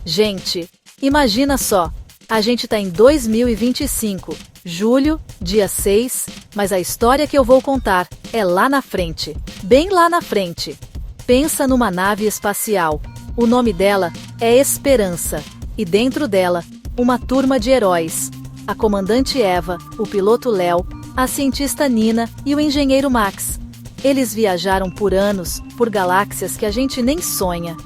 Gente, imagina só, a gente tá em 2025, julho, dia 6, mas a história que eu vou contar é lá na frente, bem lá na frente. Pensa numa nave espacial, o nome dela é Esperança, e dentro dela, uma turma de heróis. A comandante Eva, o piloto Léo, a cientista Nina e o engenheiro Max. Eles viajaram por anos, por galáxias que a gente nem sonha.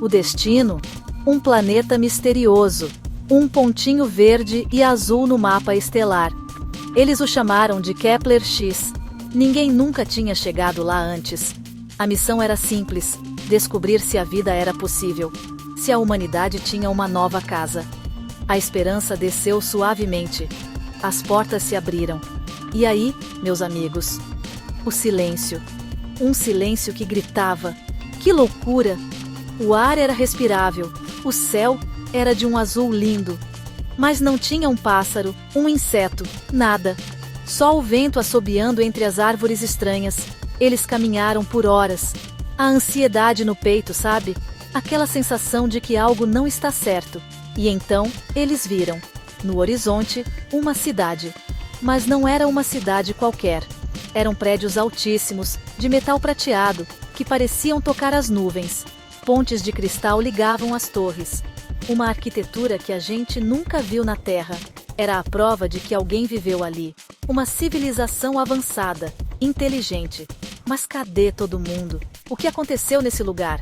O destino? Um planeta misterioso, um pontinho verde e azul no mapa estelar. Eles o chamaram de Kepler X. Ninguém nunca tinha chegado lá antes. A missão era simples: descobrir se a vida era possível, se a humanidade tinha uma nova casa. A esperança desceu suavemente. As portas se abriram. E aí, meus amigos? O silêncio. Um silêncio que gritava. Que loucura! O ar era respirável. O céu era de um azul lindo. Mas não tinha um pássaro, um inseto, nada. Só o vento assobiando entre as árvores estranhas. Eles caminharam por horas. A ansiedade no peito, sabe? Aquela sensação de que algo não está certo. E então, eles viram, no horizonte, uma cidade. Mas não era uma cidade qualquer. Eram prédios altíssimos, de metal prateado, que pareciam tocar as nuvens. Pontes de cristal ligavam as torres. Uma arquitetura que a gente nunca viu na Terra. Era a prova de que alguém viveu ali. Uma civilização avançada, inteligente. Mas cadê todo mundo? O que aconteceu nesse lugar?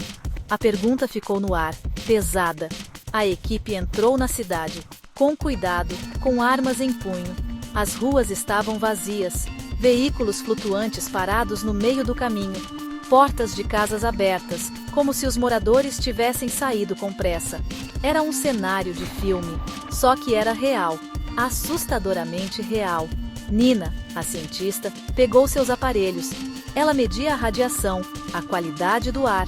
A pergunta ficou no ar, pesada. A equipe entrou na cidade, com cuidado, com armas em punho. As ruas estavam vazias, veículos flutuantes parados no meio do caminho, portas de casas abertas, como se os moradores tivessem saído com pressa. Era um cenário de filme, só que era real, assustadoramente real. Nina, a cientista, pegou seus aparelhos. Ela media a radiação, a qualidade do ar.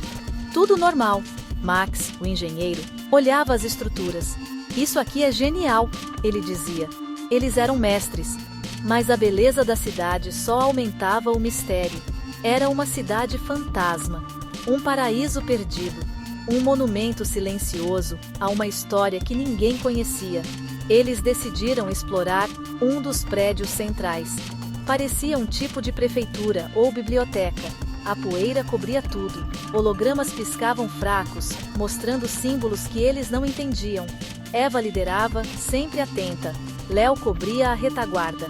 Tudo normal. Max, o engenheiro, olhava as estruturas. Isso aqui é genial, ele dizia. Eles eram mestres. Mas a beleza da cidade só aumentava o mistério. Era uma cidade fantasma. Um paraíso perdido. Um monumento silencioso a uma história que ninguém conhecia. Eles decidiram explorar um dos prédios centrais. Parecia um tipo de prefeitura ou biblioteca. A poeira cobria tudo. Hologramas piscavam fracos, mostrando símbolos que eles não entendiam. Eva liderava, sempre atenta. Léo cobria a retaguarda.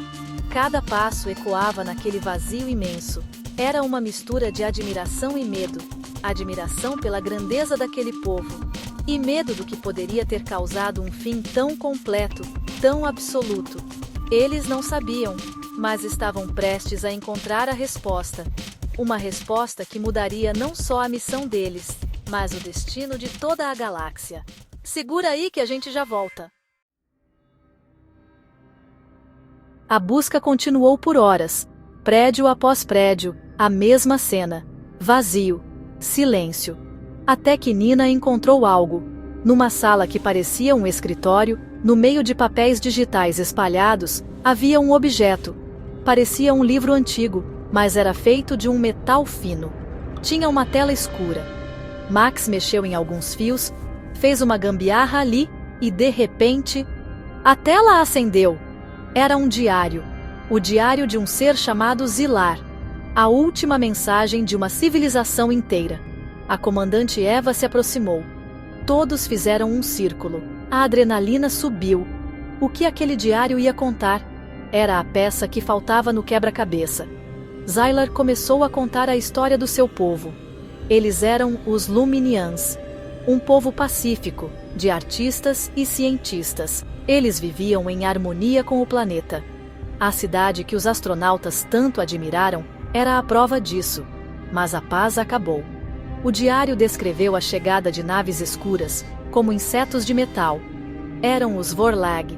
Cada passo ecoava naquele vazio imenso. Era uma mistura de admiração e medo. Admiração pela grandeza daquele povo. E medo do que poderia ter causado um fim tão completo, tão absoluto. Eles não sabiam, mas estavam prestes a encontrar a resposta. Uma resposta que mudaria não só a missão deles, mas o destino de toda a galáxia. Segura aí que a gente já volta. A busca continuou por horas. Prédio após prédio, a mesma cena. Vazio. Silêncio. Até que Nina encontrou algo. Numa sala que parecia um escritório, no meio de papéis digitais espalhados, havia um objeto. Parecia um livro antigo, mas era feito de um metal fino. Tinha uma tela escura. Max mexeu em alguns fios, fez uma gambiarra ali e, de repente, a tela acendeu. Era um diário. O diário de um ser chamado Zilar. A última mensagem de uma civilização inteira. A comandante Eva se aproximou. Todos fizeram um círculo. A adrenalina subiu. O que aquele diário ia contar? Era a peça que faltava no quebra-cabeça. Zylar começou a contar a história do seu povo. Eles eram os Luminians, um povo pacífico, de artistas e cientistas. Eles viviam em harmonia com o planeta. A cidade que os astronautas tanto admiraram era a prova disso. Mas a paz acabou. O diário descreveu a chegada de naves escuras, como insetos de metal. Eram os Vorlag,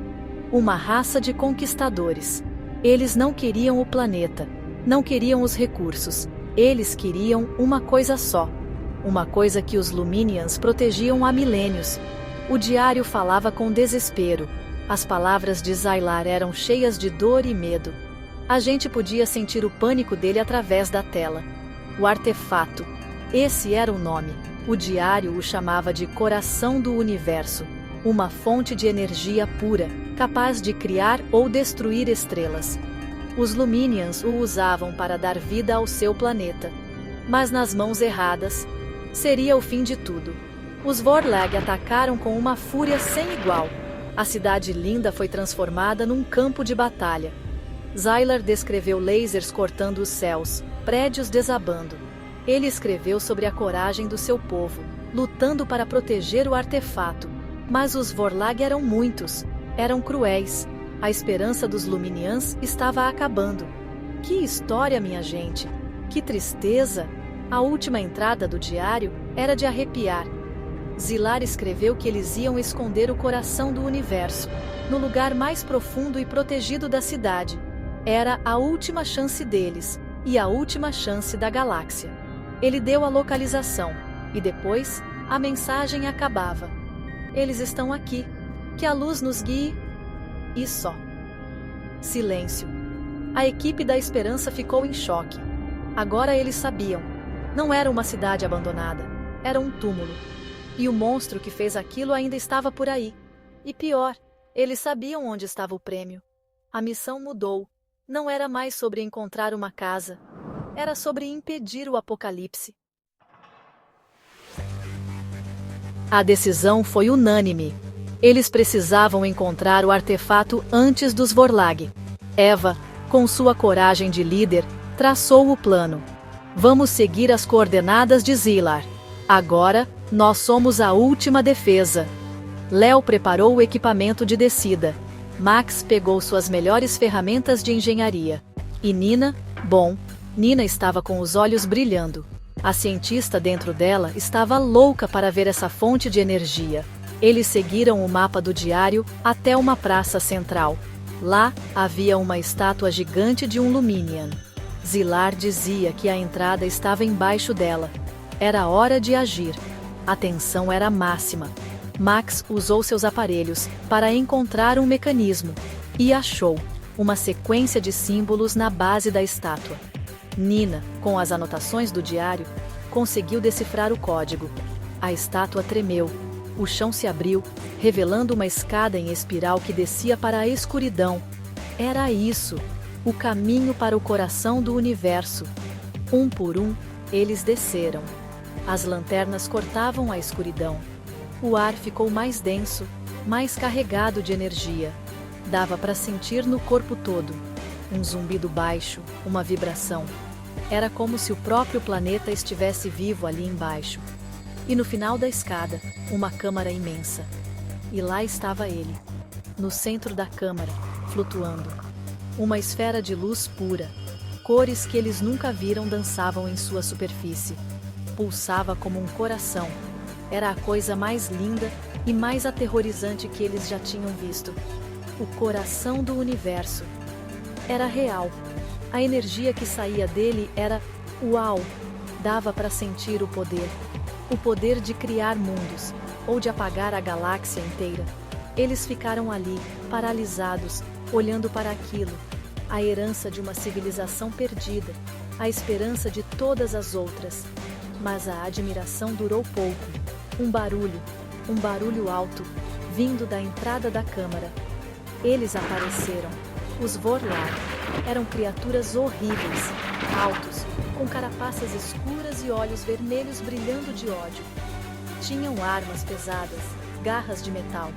uma raça de conquistadores. Eles não queriam o planeta. Não queriam os recursos, eles queriam uma coisa só. Uma coisa que os Luminians protegiam há milênios. O diário falava com desespero. As palavras de Zylar eram cheias de dor e medo. A gente podia sentir o pânico dele através da tela. O artefato. Esse era o nome. O diário o chamava de coração do universo, uma fonte de energia pura, capaz de criar ou destruir estrelas. Os Luminians o usavam para dar vida ao seu planeta. Mas nas mãos erradas, seria o fim de tudo. Os Vorlag atacaram com uma fúria sem igual. A cidade linda foi transformada num campo de batalha. Zylar descreveu lasers cortando os céus, prédios desabando. Ele escreveu sobre a coragem do seu povo, lutando para proteger o artefato. Mas os Vorlag eram muitos, eram cruéis. A esperança dos Luminians estava acabando. Que história, minha gente! Que tristeza! A última entrada do diário era de arrepiar. Zylar escreveu que eles iam esconder o coração do universo, no lugar mais profundo e protegido da cidade. Era a última chance deles, e a última chance da galáxia. Ele deu a localização, e depois, a mensagem acabava. Eles estão aqui. Que a luz nos guie. E só. Silêncio. A equipe da Esperança ficou em choque. Agora eles sabiam. Não era uma cidade abandonada. Era um túmulo. E o monstro que fez aquilo ainda estava por aí. E pior, eles sabiam onde estava o prêmio. A missão mudou. Não era mais sobre encontrar uma casa. Era sobre impedir o apocalipse. A decisão foi unânime. Eles precisavam encontrar o artefato antes dos Vorlag. Eva, com sua coragem de líder, traçou o plano. Vamos seguir as coordenadas de Zylar. Agora, nós somos a última defesa. Léo preparou o equipamento de descida. Max pegou suas melhores ferramentas de engenharia. E Nina, Nina estava com os olhos brilhando. A cientista dentro dela estava louca para ver essa fonte de energia. Eles seguiram o mapa do diário até uma praça central. Lá, havia uma estátua gigante de um Luminian. Zylar dizia que a entrada estava embaixo dela. Era hora de agir. A tensão era máxima. Max usou seus aparelhos para encontrar um mecanismo. E achou uma sequência de símbolos na base da estátua. Nina, com as anotações do diário, conseguiu decifrar o código. A estátua tremeu. O chão se abriu, revelando uma escada em espiral que descia para a escuridão. Era isso, o caminho para o coração do universo. Um por um, eles desceram. As lanternas cortavam a escuridão. O ar ficou mais denso, mais carregado de energia. Dava para sentir no corpo todo. Um zumbido baixo, uma vibração. Era como se o próprio planeta estivesse vivo ali embaixo. E no final da escada, uma câmara imensa. E lá estava ele, no centro da câmara, flutuando. Uma esfera de luz pura. Cores que eles nunca viram dançavam em sua superfície. Pulsava como um coração. Era a coisa mais linda e mais aterrorizante que eles já tinham visto. O coração do universo. Era real. A energia que saía dele era uau! Dava para sentir o poder. O poder de criar mundos, ou de apagar a galáxia inteira. Eles ficaram ali, paralisados, olhando para aquilo. A herança de uma civilização perdida, a esperança de todas as outras. Mas a admiração durou pouco. Um barulho alto, vindo da entrada da câmara. Eles apareceram. Os Vorlag eram criaturas horríveis, altos, com carapaças escuras e olhos vermelhos brilhando de ódio. Tinham armas pesadas, garras de metal.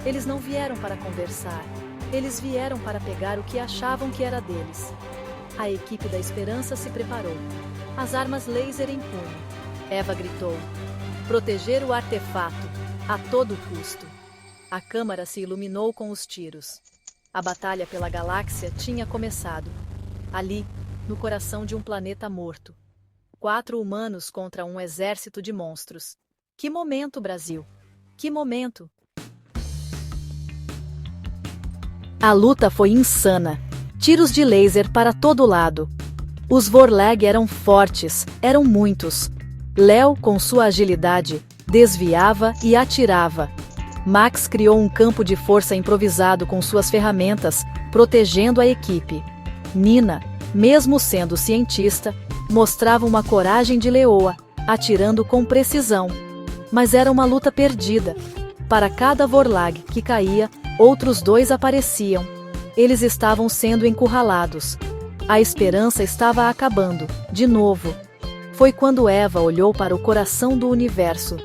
Eles não vieram para conversar. Eles vieram para pegar o que achavam que era deles. A equipe da Esperança se preparou. As armas laser em punho. Eva gritou: proteger o artefato, a todo custo. A câmara se iluminou com os tiros. A batalha pela galáxia tinha começado. Ali, no coração de um planeta morto. 4 humanos contra um exército de monstros. Que momento, Brasil! Que momento! A luta foi insana. Tiros de laser para todo lado. Os Vorlag eram fortes, eram muitos. Léo, com sua agilidade, desviava e atirava. Max criou um campo de força improvisado com suas ferramentas, protegendo a equipe. Nina, mesmo sendo cientista, mostrava uma coragem de leoa. atirando com precisão. Mas era uma luta perdida. Para cada Vorlag que caía, outros 2 apareciam. Eles estavam sendo encurralados. A esperança estava acabando, de novo. Foi quando Eva olhou para o coração do universo.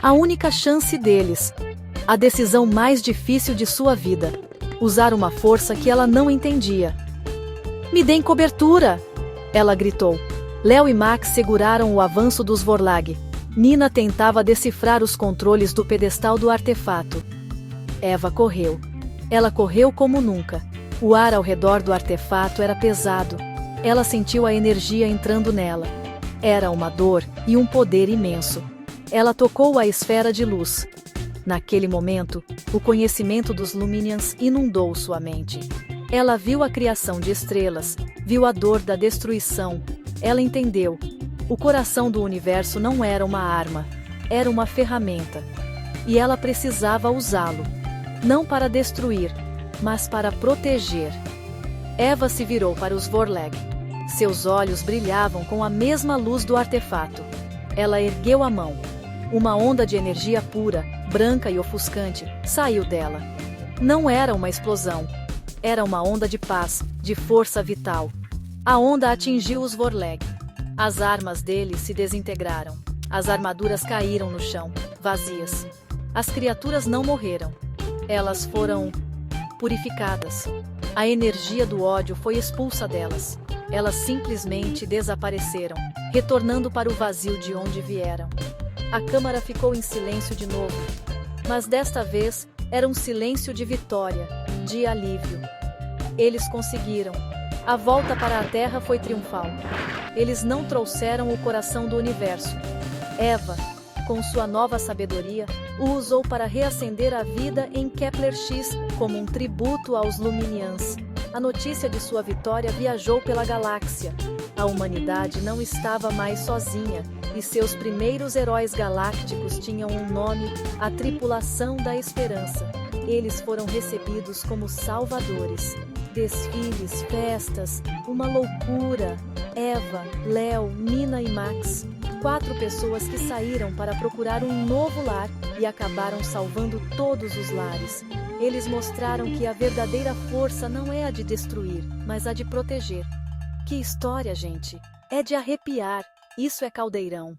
A única chance deles. A decisão mais difícil de sua vida. Usar uma força que ela não entendia. "Me deem cobertura!" ela gritou. Léo e Max seguraram o avanço dos Vorlag. Nina tentava decifrar os controles do pedestal do artefato. Eva correu. Ela correu como nunca. O ar ao redor do artefato era pesado. Ela sentiu a energia entrando nela. Era uma dor e um poder imenso. Ela tocou a esfera de luz. Naquele momento, o conhecimento dos Luminians inundou sua mente. Ela viu a criação de estrelas, viu a dor da destruição. Ela entendeu. O coração do universo não era uma arma, era uma ferramenta. E ela precisava usá-lo. Não para destruir, mas para proteger. Eva se virou para os Vorlag. Seus olhos brilhavam com a mesma luz do artefato. Ela ergueu a mão. Uma onda de energia pura, branca e ofuscante, saiu dela. Não era uma explosão. Era uma onda de paz, de força vital. A onda atingiu os Vorlag. As armas deles se desintegraram. As armaduras caíram no chão, vazias. As criaturas não morreram. Elas foram purificadas. A energia do ódio foi expulsa delas. Elas simplesmente desapareceram, retornando para o vazio de onde vieram. A câmara ficou em silêncio de novo. Mas desta vez, era um silêncio de vitória, de alívio. Eles conseguiram. A volta para a Terra foi triunfal. Eles não trouxeram o coração do universo. Eva, com sua nova sabedoria, o usou para reacender a vida em Kepler X como um tributo aos Luminians. A notícia de sua vitória viajou pela galáxia. A humanidade não estava mais sozinha, e seus primeiros heróis galácticos tinham um nome: a Tripulação da Esperança. Eles foram recebidos como salvadores. Desfiles, festas, uma loucura. Eva, Léo, Nina e Max. 4 pessoas que saíram para procurar um novo lar e acabaram salvando todos os lares. Eles mostraram que a verdadeira força não é a de destruir, mas a de proteger. Que história, gente! É de arrepiar. Isso é Caldeirão.